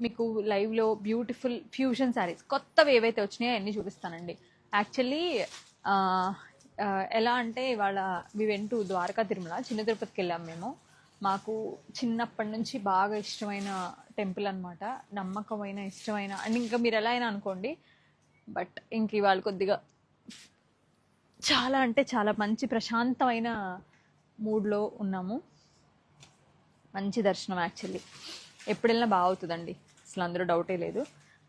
మీకు లైవ్లో beautiful fusion saris కొత్తవి ఏవైతే వచ్చినాయో అన్నీ చూపిస్తానండి. యాక్చువల్లీ ఎలా అంటే ఇవాళ we went to Dwaraka Tirumala, చిన్న తిరుపతికి వెళ్ళాం మేము. మాకు చిన్నప్పటి నుంచి బాగా ఇష్టమైన టెంపుల్ అనమాట, నమ్మకమైన ఇష్టమైన అండ్ ఇంకా మీరు ఎలా అయినా అనుకోండి. బట్ ఇంక ఇవాళ కొద్దిగా చాలా అంటే చాలా మంచి ప్రశాంతమైన మూడ్లో ఉన్నాము. మంచి దర్శనం యాక్చువల్లీ ఎప్పుడు వెళ్ళినా బాగా అవుతుందండి, అసలు అందులో డౌటే లేదు.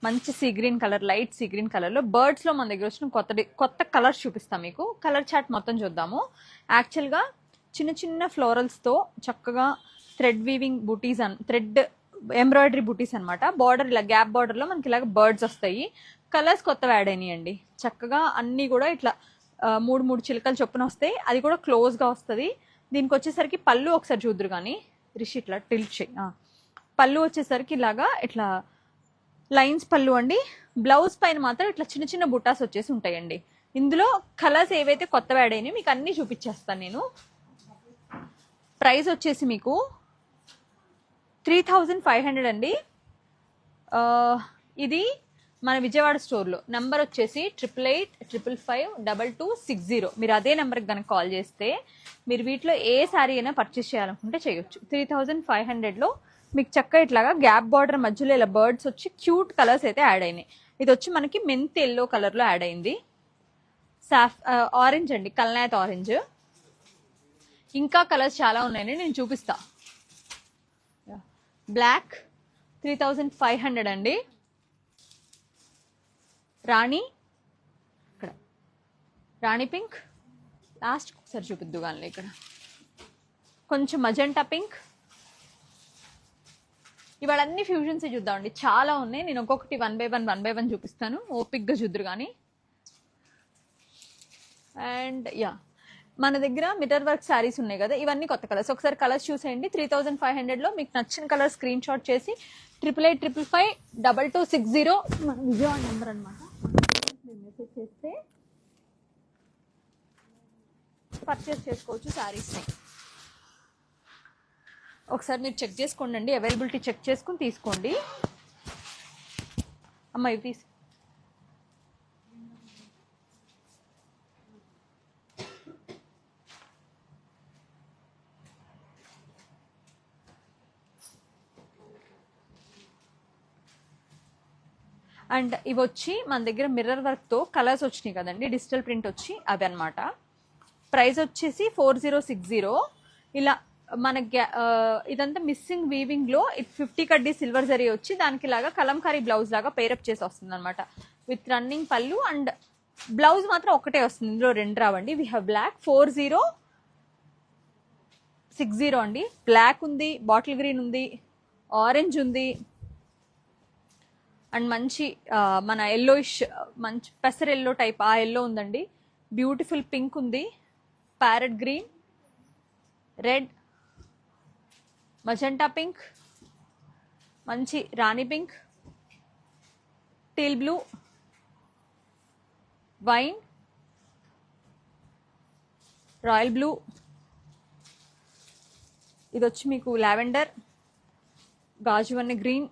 మంచి sea green colour, light sea green కలర్లో బర్డ్స్లో మన దగ్గర వచ్చిన కొత్త కలర్స్ చూపిస్తాం మీకు. కలర్ చార్ట్ మొత్తం చూద్దాము. యాక్చువల్గా చిన్న చిన్న ఫ్లోరల్స్తో చక్కగా థ్రెడ్ వీవింగ్ బూటీస్ థ్రెడ్ ఎంబ్రాయిడరీ బూటీస్ అనమాట. బార్డర్ ఇలా గ్యాప్ బార్డర్లో మనకి ఇలాగ బర్డ్స్ వస్తాయి. కలర్స్ కొత్తవి యాడ్ అయినాయండి. చక్కగా అన్నీ కూడా ఇట్లా మూడు మూడు చిలకలు చొప్పున వస్తాయి. అది కూడా క్లోజ్గా వస్తుంది. దీనికి వచ్చేసరికి పళ్ళు ఒకసారి చూద్దరు కానీ రిషి ఇట్లా టిల్ట్ చేయి. పళ్ళు వచ్చేసరికి ఇలాగా ఇట్లా లైన్స్ పళ్ళు అండి. బ్లౌజ్ పైన మాత్రం ఇట్లా చిన్న చిన్న బుట్టాస్ వచ్చేసి ఉంటాయండి. ఇందులో కలర్స్ ఏవైతే కొత్తవి యాడ్ అయినాయి మీకు అన్నీ చూపించేస్తాను నేను. ప్రైస్ వచ్చేసి మీకు 3500 అండి. ఇది మన విజయవాడ స్టోర్లో నెంబర్ వచ్చేసి 8885552260. మీరు అదే నెంబర్కి కనుక కాల్ చేస్తే మీరు వీటిలో ఏ శారీ అయినా పర్చేస్ చేయాలనుకుంటే చేయొచ్చు. 3500లో మీకు చక్కగా ఇట్లాగా గ్యాప్ బార్డర్ మధ్యలో ఇలా బర్డ్స్ వచ్చి క్యూట్ కలర్స్ అయితే యాడ్ అయినాయి. ఇది వచ్చి మనకి మెంత్ ఎల్లో కలర్లో యాడ్ అయింది. ఆరెంజ్ అండి, కల్నాత్ ఆరెంజ్. ఇంకా కలర్స్ చాలా ఉన్నాయండి, నేను చూపిస్తా. బ్లాక్ 3500 అండి. రాణి, ఇక్కడ రాణి పింక్, లాస్ట్ ఒకసారి చూపిద్దు కానీ ఇక్కడ కొంచెం మజెంటా పింక్. ఇవాళ అన్ని ఫ్యూజన్స్ చూద్దామండి, చాలా ఉన్నాయి. నేను ఒక్కొక్కటి వన్ బై వన్ చూపిస్తాను, ఓపిక్గా చూద్దరు కానీ. అండ్ యా, మన దగ్గర మిర్రర్ వర్క్ శారీస్ ఉన్నాయి కదా, ఇవన్నీ కొత్త కలర్స్. ఒకసారి కలర్స్ చూసేయండి. 3500లో మీకు నచ్చిన కలర్ స్క్రీన్ షాట్ చేసి 8885552260 మన విజయవాడ నెంబర్ అనమాట, మెసేజ్ చేస్తే పర్చేస్ చేసుకోవచ్చు శారీస్ని. ఒకసారి మీరు చెక్ చేసుకోండి, అవైలబిలిటీ చెక్ చేసుకుని తీసుకోండి. అమ్మ ఇవి తీసి అండ్ ఇవి వచ్చి మన దగ్గర మిర్రర్ వర్క్తో కలర్స్ వచ్చినాయి కదండి, డిజిటల్ ప్రింట్ వచ్చి అవి అనమాట. ప్రైస్ వచ్చేసి 4060. ఇలా మన ఇదంతా మిస్సింగ్ వీవింగ్లో 50 కడ్డీ సిల్వర్ జరీ వచ్చి దానికి లాగా కలంకారీ బ్లౌజ్ లాగా పేరప్ చేసి వస్తుంది అనమాట, విత్ రన్నింగ్ పళ్ళు. అండ్ బ్లౌజ్ మాత్రం ఒకటే వస్తుంది, ఇందులో రెండు రావండి. వీ హ్యావ్ బ్లాక్ 4060 అండి. బ్లాక్ ఉంది, బాటిల్ గ్రీన్ ఉంది, ఆరెంజ్ ఉంది, అండ్ మంచి మన ఎల్లోయిష్ మంచి పెసర్ ఎల్లో టైప్ ఆ ఎల్లో ఉందండి. బ్యూటిఫుల్ పింక్ ఉంది, parrot green, red, magenta pink, మంచి రాణి pink, teal blue, wine, royal blue. ఇది వచ్చి మీకు లావెండర్, గాజువన్ని green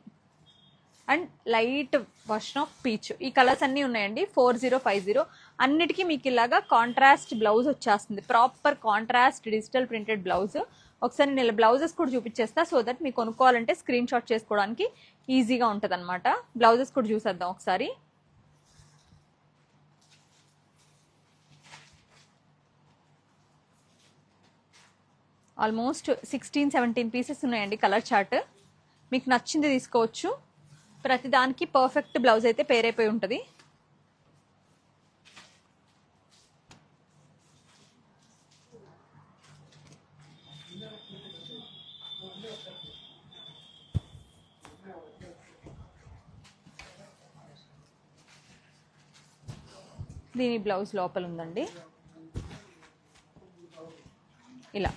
and light version of peach. ఈ కలర్స్ అన్నీ ఉన్నాయండి. 4050. అన్నిటికీ మీకు ఇలాగా కాంట్రాస్ట్ బ్లౌజ్ వచ్చేస్తుంది, proper contrast digital printed blouse. ఒకసారి నేను బ్లౌజెస్ కూడా చూపించేస్తా, సో దట్ మీకు కొనుక్కోవాలంటే స్క్రీన్ షాట్ చేసుకోవడానికి ఈజీగా ఉంటుంది అనమాట. బ్లౌజెస్ కూడా చూసేద్దాం ఒకసారి. ఆల్మోస్ట్ 16-17 పీసెస్ ఉన్నాయండి. కలర్ చార్ట్ మీకు నచ్చింది తీసుకోవచ్చు. ప్రతిదానికి పర్ఫెక్ట్ బ్లౌజ్ అయితే పేరైపోయి ఉంటుంది. దీని బ్లౌజ్ లోపల ఉందండి ఇలా.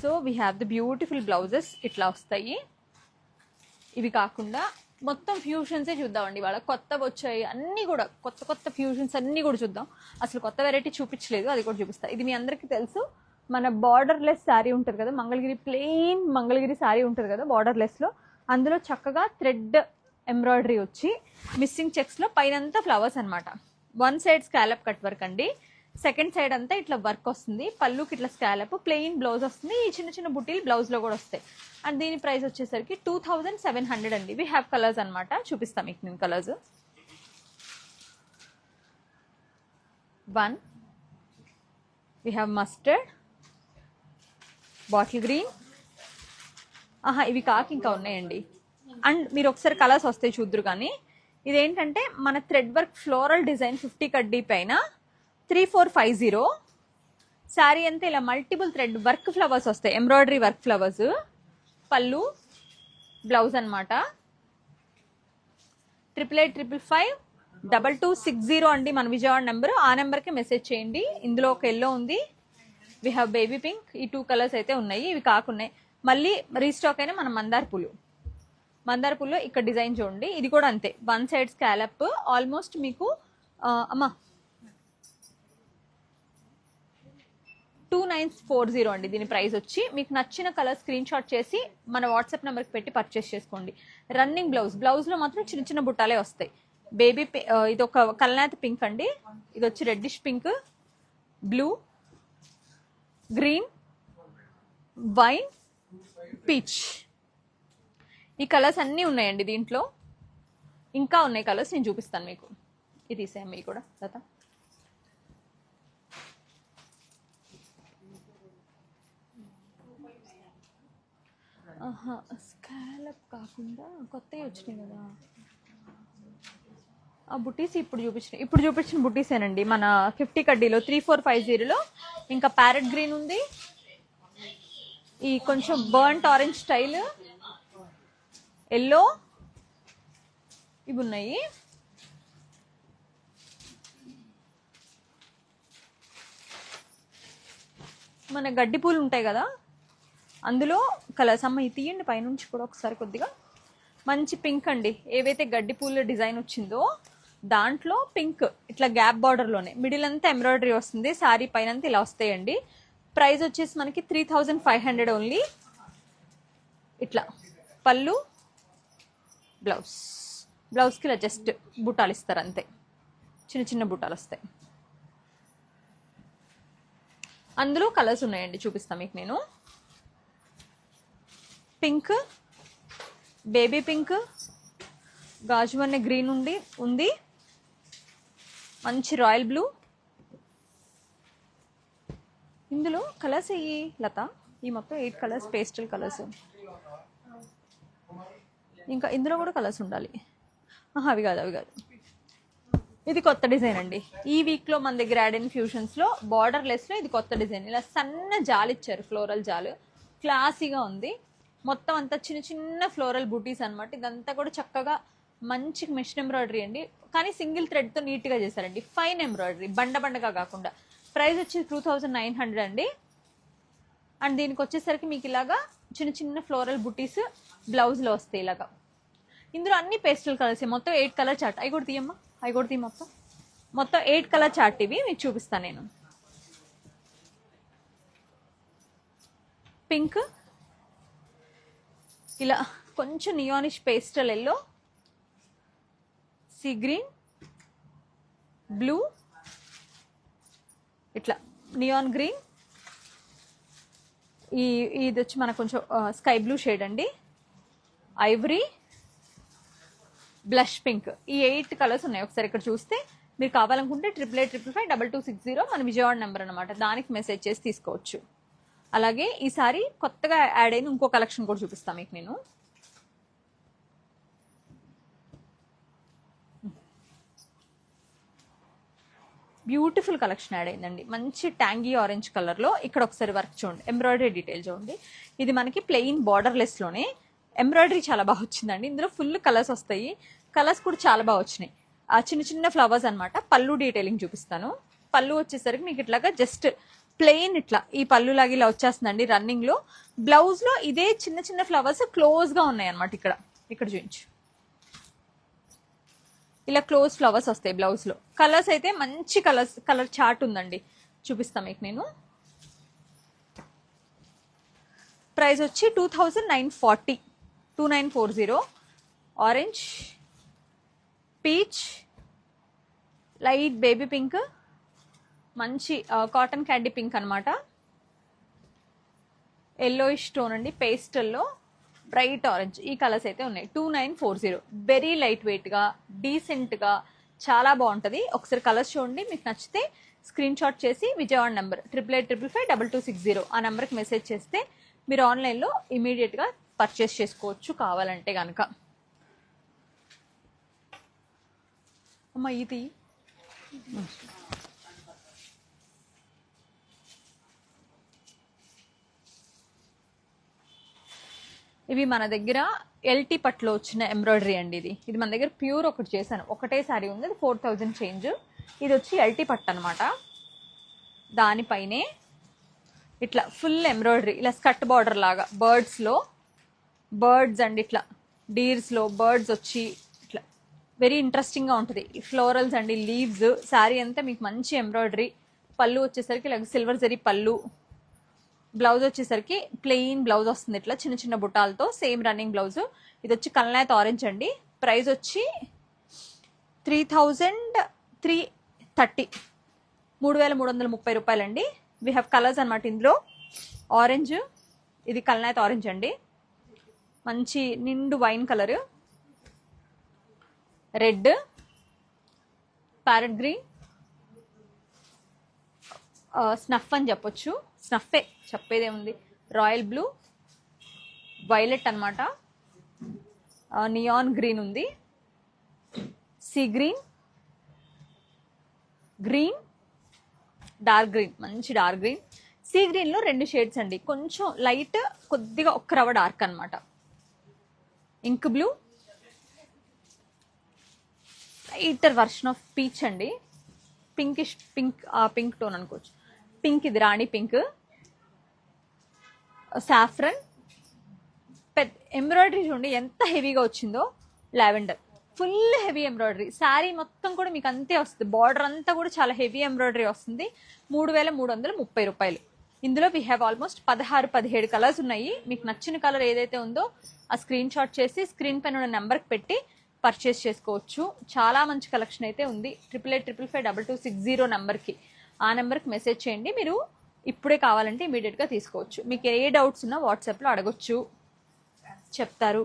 So we have the beautiful blouses ఇట్లా వస్తాయి. ఇవి కాకుండా మొత్తం ఫ్యూషన్సే చూద్దామండి. వాళ్ళ కొత్తవి వచ్చాయి అన్నీ కూడా, కొత్త కొత్త ఫ్యూషన్స్ అన్నీ కూడా చూద్దాం. అసలు కొత్త వెరైటీ చూపించలేదు, అది కూడా చూపిస్తా. ఇది మీ అందరికీ తెలుసు, మన బార్డర్లెస్ శారీ ఉంటుంది కదా, మంగళగిరి ప్లెయిన్ మంగళగిరి శారీ ఉంటుంది కదా బార్డర్లెస్లో, అందులో చక్కగా థ్రెడ్ ఎంబ్రాయిడరీ వచ్చి మిస్సింగ్ చెక్స్లో పైనంతా ఫ్లవర్స్ అనమాట. One side scallop cut work అండి, సెకండ్ సైడ్ అంతా ఇట్లా వర్క్ వస్తుంది. పళ్ళుకి ఇట్లా స్కాలప్, ప్లెయిన్ బ్లౌజ్ వస్తుంది. ఈ చిన్న చిన్న బుట్టీలు బ్లౌజ్లో కూడా వస్తాయి. అండ్ దీని ప్రైస్ వచ్చేసరికి 2700 అండి. వి హ్యావ్ కలర్స్ అనమాట, చూపిస్తాను మీకు నేను colours. 1 we have mustard, bottle green. ఇవి కాక ఇంకా ఉన్నాయండి. అండ్ మీరు ఒకసారి కలర్స్ వస్తాయి చూద్దరు. కానీ ఇదేంటంటే మన థ్రెడ్ వర్క్ ఫ్లోరల్ డిజైన్ 50 కడ్డీ పైన 3450. శారీ అంతా ఇలా మల్టిపుల్ థ్రెడ్ వర్క్ ఫ్లవర్స్ వస్తాయి, ఎంబ్రాయిడరీ వర్క్ ఫ్లవర్స్. పళ్ళు, బ్లౌజ్ అనమాట. 8885552260 అండి మన విజయవాడ నెంబర్. ఆ నెంబర్కి మెసేజ్ చేయండి. ఇందులో ఒక ఎల్లో ఉంది, వి హ్యావ్ బేబీ పింక్. ఈ 2 కలర్స్ అయితే ఉన్నాయి. ఇవి కాకున్నాయి, మళ్ళీ రీస్టాక్ అయినా మన మందార పూలు. మందార పూలు ఇక్కడ డిజైన్ చూడండి, ఇది కూడా అంతే. వన్ సైడ్ స్కాలప్, ఆల్మోస్ట్ మీకు 2940 అండి దీని ప్రైస్ వచ్చి. మీకు నచ్చిన కలర్ స్క్రీన్ షాట్ చేసి మన వాట్సాప్ నెంబర్కి పెట్టి పర్చేస్ చేసుకోండి. రన్నింగ్ బ్లౌజ్లో మాత్రం చిన్న చిన్న బుట్టాలే వస్తాయి. బేబీ ఇది ఒక కల్నాథ్ పింక్ అండి, ఇది వచ్చి reddish pink, blue, green, wine, peach. ఈ కలర్స్ అన్నీ ఉన్నాయండి దీంట్లో. ఇంకా ఉన్నాయి కలర్స్, నేను చూపిస్తాను మీకు. ఇది తీసేయండి కూడా లత. స్కాలప్ కాకుండా కొత్తవి వచ్చినాయి కదా ఆ బుటీస్. ఇప్పుడు చూపించిన బుటీసేనండి మన 50 కడ్డీలో 3450లో. ఇంకా ప్యారెట్ గ్రీన్ ఉంది, ఈ కొంచెం బర్న్ట్ ఆరెంజ్ స్టైల్, ఎల్లో, ఇవి ఉన్నాయి. మన గడ్డి పూలు ఉంటాయి కదా అందులో కలర్స్. అమ్మ ఇది తీయండి పైనుంచి కూడా ఒకసారి కొద్దిగా. మంచి పింక్ అండి, ఏవైతే గడ్డి పూల డిజైన్ వచ్చిందో దాంట్లో పింక్ ఇట్లా గ్యాప్ బార్డర్లోనే మిడిల్ అంతా ఎంబ్రాయిడరీ వస్తుంది. శారీ పైన అంతా ఇలా వస్తాయండి. ప్రైస్ వచ్చేసి మనకి 3500 ఓన్లీ. ఇట్లా పళ్ళు, బ్లౌజ్కి ఇలా జస్ట్ బుట్టాలు ఇస్తారు అంతే, చిన్న చిన్న బుట్టాలు వస్తాయి. అందులో కలర్స్ ఉన్నాయండి, చూపిస్తాను మీకు నేను. పింక్, బేబీ పింక్, గాజువన్నె గ్రీన్ ఉంది, మంచి రాయల్ బ్లూ. ఇందులో కలర్స్ అయ్యి లత, ఈ మొత్తం 8 కలర్స్ పేస్టల్ కలర్స్. ఇంకా ఇందులో కూడా కలర్స్ ఉండాలి. అవి కాదు. ఇది కొత్త డిజైన్ అండి. ఈ వీక్లో మన దగ్గర యాడ్ అయిన ఫ్యూషన్స్లో బార్డర్ లెస్లో ఇది కొత్త డిజైన్. ఇలా సన్న జాలు ఇచ్చారు, ఫ్లోరల్ జాలు, క్లాసీగా ఉంది. మొత్తం అంతా చిన్న చిన్న ఫ్లోరల్ బూటీస్ అనమాట. ఇదంతా కూడా చక్కగా మంచి మెషిన్ ఎంబ్రాయిడరీ అండి, కానీ సింగిల్ థ్రెడ్తో నీట్గా చేశారండి. ఫైన్ ఎంబ్రాయిడరీ, బండగా కాకుండా. ప్రైస్ వచ్చి 2900 అండి. అండ్ దీనికి వచ్చేసరికి మీకు ఇలాగా చిన్న చిన్న ఫ్లోరల్ బుటీస్ బ్లౌజ్లో వస్తాయి ఇలాగా. ఇందులో అన్ని పేస్టల్ కలర్స్, మొత్తం 8 కలర్ చార్ట్. అవి కూడా తీయమ్మా, మొత్తం 8 కలర్ చార్ట్. ఇవి మీకు చూపిస్తాను నేను. పింక్, ఇలా కొంచెం neonish pastel yellow, sea green, blue, ఇట్లా నియాన్ గ్రీన్, ఇది వచ్చి మనకు కొంచెం స్కై బ్లూ షేడ్ అండి, ఐవరీ, బ్లష్ పింక్. ఈ 8 కలర్స్ ఉన్నాయి. ఒకసారి ఇక్కడ చూస్తే మీరు కావాలనుకుంటే 8885552260 మన విజయవాడ నెంబర్ అనమాట, దానికి మెసేజ్ చేసి తీసుకోవచ్చు. అలాగే ఈసారి కొత్తగా యాడ్ అయిన ఇంకో కలెక్షన్ కూడా చూపిస్తాను మీకు నేను. బ్యూటిఫుల్ కలెక్షన్ యాడ్ అయిందండి, మంచి ట్యాంగీ ఆరెంజ్ కలర్లో. ఇక్కడ ఒకసారి వర్క్ చూడండి, ఎంబ్రాయిడరీ డీటెయిల్ చూడండి. ఇది మనకి ప్లెయిన్ బార్డర్లెస్లోనే ఎంబ్రాయిడరీ చాలా బాగా వచ్చిందండి. ఇందులో ఫుల్ కలర్స్ వస్తాయి, కలర్స్ కూడా చాలా బాగా వచ్చినాయి. ఆ చిన్న చిన్న ఫ్లవర్స్ అనమాట. పళ్ళు డీటెయిలింగ్ చూపిస్తాను. పళ్ళు వచ్చేసరికి మీకు ఇట్లాగా జస్ట్ ప్లెయిన్ ఇట్లా ఈ పళ్ళు లాగా ఇలా వచ్చేస్తుందండి రన్నింగ్లో. బ్లౌజ్లో ఇదే చిన్న చిన్న ఫ్లవర్స్ క్లోజ్గా ఉన్నాయి అనమాట. ఇక్కడ చూపించు, ఇలా క్లోజ్ ఫ్లవర్స్ వస్తాయి బ్లౌజ్లో. కలర్స్ అయితే మంచి కలర్ చార్ట్ ఉందండి, చూపిస్తాను మీకు నేను. ప్రైస్ వచ్చి 2940. 2940. Orange, peach, light baby pink, మంచి కాటన్ క్యాండీ పింక్ అనమాట, ఎల్లోయిష్ టోన్ అండి, పేస్టల్లో బ్రైట్ ఆరెంజ్, ఈ కలర్స్ అయితే ఉన్నాయి. 2940. వెరీ లైట్ వెయిట్గా, డీసెంట్గా, చాలా బాగుంటుంది. ఒకసారి కలర్స్ చూడండి, మీకు నచ్చితే స్క్రీన్ షాట్ చేసి విజయవాడ నెంబర్ 88555260 ఆ నెంబర్కి మెసేజ్ చేస్తే మీరు ఆన్లైన్లో ఇమీడియట్గా పర్చేస్ చేసుకోవచ్చు కావాలంటే కనుక. అమ్మ ఇది ఇవి మన దగ్గర ఎల్టీ పట్లో వచ్చిన ఎంబ్రాయిడరీ అండి. ఇది మన దగ్గర ప్యూర్ ఒకటి చేశాను, ఒకటే శారీ ఉంది, అది 4000 చేంజ్. ఇది వచ్చి ఎల్టీ పట్టు అనమాట. దానిపైనే ఇట్లా ఫుల్ ఎంబ్రాయిడరీ, ఇలా స్కర్ట్ బార్డర్ లాగా బర్డ్స్లో బర్డ్స్ అండి, ఇట్లా డీర్స్లో బర్డ్స్ వచ్చి ఇట్లా వెరీ ఇంట్రెస్టింగ్గా ఉంటుంది. ఫ్లోరల్స్ అండి, లీవ్స్, శారీ అంతా మీకు మంచి ఎంబ్రాయిడరీ. పళ్ళు వచ్చేసరికి ఇలా సిల్వర్ జరీ పళ్ళు, బ్లౌజ్ వచ్చేసరికి ప్లెయిన్ బ్లౌజ్ వస్తుంది, ఇట్లా చిన్న చిన్న బుటాలతో సేమ్ రన్నింగ్ బ్లౌజ్. ఇది వచ్చి కల్నాయత్ ఆరెంజ్ అండి. ప్రైస్ వచ్చి 3330, 3330 రూపాయలండి. వీ హ్యావ్ కలర్స్ అనమాట ఇందులో. ఆరెంజ్, ఇది కల్నాయత్ ఆరెంజ్ అండి, మంచి నిండు wine colour, red, parrot green, snuff అని చెప్పొచ్చు, స్నఫే చెప్పేదేముంది, రాయల్ బ్లూ, వైలెట్ అనమాట, నియాన్ గ్రీన్ ఉంది, sea green, green, dark green, మంచి డార్క్ గ్రీన్. సీ గ్రీన్లో 2 షేడ్స్ అండి, కొంచెం లైట్, కొద్దిగా ఒక్క రవ్వ డార్క్ అనమాట. Ink blue, lighter version of peach అండి, పింకిష్ పింక్, పింక్ టోన్ అనుకోవచ్చు. పింక్, ఇది రాణి పింక్, సాఫ్రన్. ఎంబ్రాయిడరీ చూడండి ఎంత హెవీగా వచ్చిందో, lavender, full heavy embroidery. Sari మొత్తం కూడా మీకు అంతే వస్తుంది, బార్డర్ అంతా కూడా చాలా హెవీ ఎంబ్రాయిడరీ వస్తుంది. 3330 రూపాయలు. ఇందులో వీ హ్యావ్ ఆల్మోస్ట్ 16-17 కలర్స్ ఉన్నాయి. మీకు నచ్చిన కలర్ ఏదైతే ఉందో ఆ స్క్రీన్ షాట్ చేసి స్క్రీన్ పైన ఉన్న నెంబర్కి పెట్టి పర్చేస్ చేసుకోవచ్చు. చాలా మంచి కలెక్షన్ అయితే ఉంది. 88555260 నెంబర్కి, ఆ నెంబర్కి మెసేజ్ చేయండి. మీరు ఇప్పుడే కావాలంటే ఇమీడియట్గా తీసుకోవచ్చు. మీకు ఏ డౌట్స్ ఉన్నా వాట్సాప్లో అడగొచ్చు, చెప్తారు.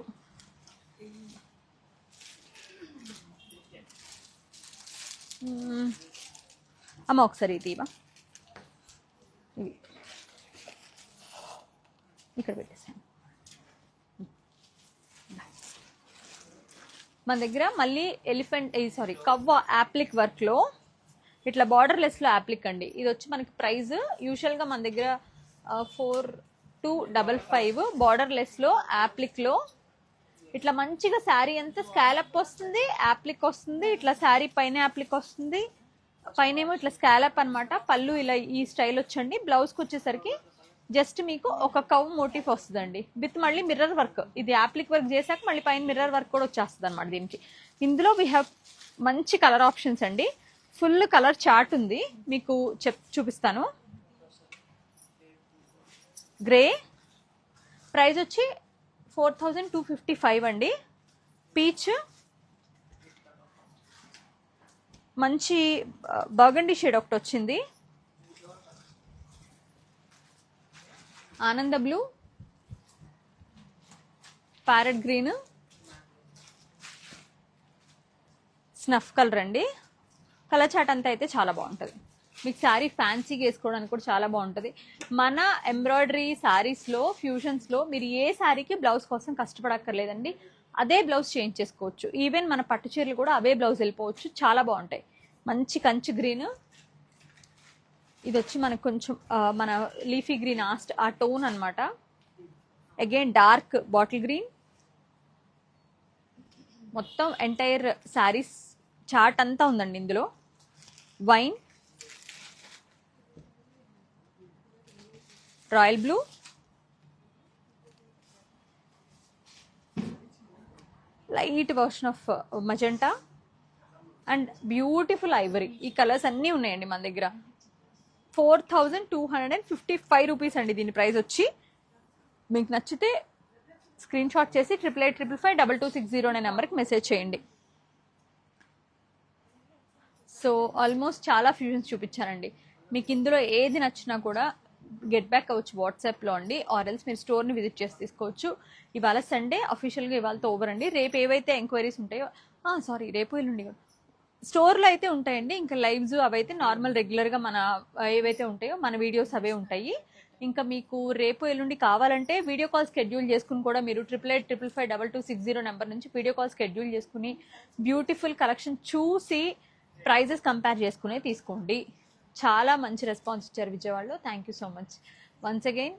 అమ్మ ఒకసారి ఇది ఇవా, ఇవి ఇక్కడ పెట్టేసాను. మన దగ్గర మళ్ళీ ఎలిఫెంట్, కవ్వ యాప్లిక్ వర్క్లో ఇట్లా బార్డర్లెస్లో యాప్లిక్ అండి. ఇది వచ్చి మనకి ప్రైస్ యూజువల్గా మన దగ్గర 4255. బార్డర్లెస్లో యాప్లిక్లో ఇట్లా మంచిగా శారీ అంతా స్కాలప్ వస్తుంది, యాప్లిక్ వస్తుంది, ఇట్లా శారీ పైన యాప్లిక్ వస్తుంది, పైన ఏమో ఇట్లా స్కాలప్ అనమాట. పళ్ళు ఇలా ఈ స్టైల్ వచ్చండి. బ్లౌజ్కి వచ్చేసరికి జస్ట్ మీకు ఒక కవ్ మోటిఫ్ వస్తుందండి, విత్ మళ్ళీ మిర్రర్ వర్క్. ఇది యాప్లిక్ వర్క్ చేశాక మళ్ళీ పైన మిర్రర్ వర్క్ కూడా వచ్చేస్తుంది అనమాట దీనికి. ఇందులో వీ హ్యావ్ మంచి కలర్ ఆప్షన్స్ అండి. ఫుల్ కలర్ చార్ట్ ఉంది, మీకు చూపిస్తాను. గ్రే, ప్రైస్ వచ్చి 4255 అండి. పీచ్, మంచి బర్గండీ షేడ్ ఒకటి వచ్చింది. ఆనంద blue, parrot green, snuff colour అండి. కలర్ చాట్ అంతా అయితే చాలా బాగుంటుంది. మీకు శారీ ఫ్యాన్సీగా వేసుకోవడానికి కూడా చాలా బాగుంటుంది. మన ఎంబ్రాయిడరీ శారీస్లో, ఫ్యూజన్స్లో మీరు ఏ శారీకి బ్లౌజ్ కోసం కష్టపడక్కర్లేదండి. అదే బ్లౌజ్ చేంజ్ చేసుకోవచ్చు. ఈవెన్ మన పట్టు చీరలు కూడా అవే బ్లౌజ్ వెళ్ళిపోవచ్చు, చాలా బాగుంటాయి. మంచి కంచి గ్రీన్, ఇది వచ్చి మనకు కొంచెం మన లీఫీ గ్రీన్ ఆ టోన్ అనమాట. Again dark bottle green. మొత్తం ఎంటైర్ శారీస్ చార్ట్ అంతా ఉందండి ఇందులో. Wine, royal blue, light version of magenta and beautiful Ivory. ఈ కలర్స్ అన్నీ ఉన్నాయండి మన దగ్గర. 4255 రూపీస్ అండి దీని ప్రైస్ వచ్చి. మీకు నచ్చితే స్క్రీన్ షాట్ చేసి 8855522260 అనే నెంబర్కి మెసేజ్ చేయండి. సో ఆల్మోస్ట్ చాలా ఫ్యూజన్స్ చూపించానండి. మీకు ఇందులో ఏది నచ్చినా కూడా గెట్ బ్యాక్ అవ్వచ్చు వాట్సాప్లో అండి, ఆర్ఎల్స్ మీరు స్టోర్ని విజిట్ చేసి తీసుకోవచ్చు. ఇవాళ సండే, అఫీషియల్గా ఇవాళతో ఓవర్ అండి. రేపు ఏవైతే ఎంక్వైరీస్ ఉంటాయో రేపు ఎల్లుండి స్టోర్లో అయితే ఉంటాయండి. ఇంకా లైవ్స్ అవైతే నార్మల్ రెగ్యులర్గా మన ఏవైతే ఉంటాయో మన వీడియోస్ అవే ఉంటాయి. ఇంకా మీకు రేపు ఎల్లుండి కావాలంటే వీడియో కాల్ స్కెడ్యూల్ చేసుకుని కూడా మీరు 8855522260 నెంబర్ నుంచి వీడియో కాల్ స్కెడ్యూల్ చేసుకుని బ్యూటిఫుల్ కలెక్షన్ చూసి ప్రైజెస్ కంపేర్ చేసుకునే తీసుకోండి. చాలా మంచి రెస్పాన్స్ ఇచ్చారు విజయవాడలో. Thank you so much once again.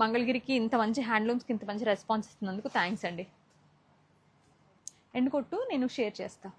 మంగళగిరికి ఇంత మంచి హ్యాండ్లూమ్స్కి ఇంత మంచి రెస్పాన్స్ ఇస్తున్నందుకు థ్యాంక్స్ అండి. ఎండ్ కొట్టు, నేను షేర్ చేస్తాను.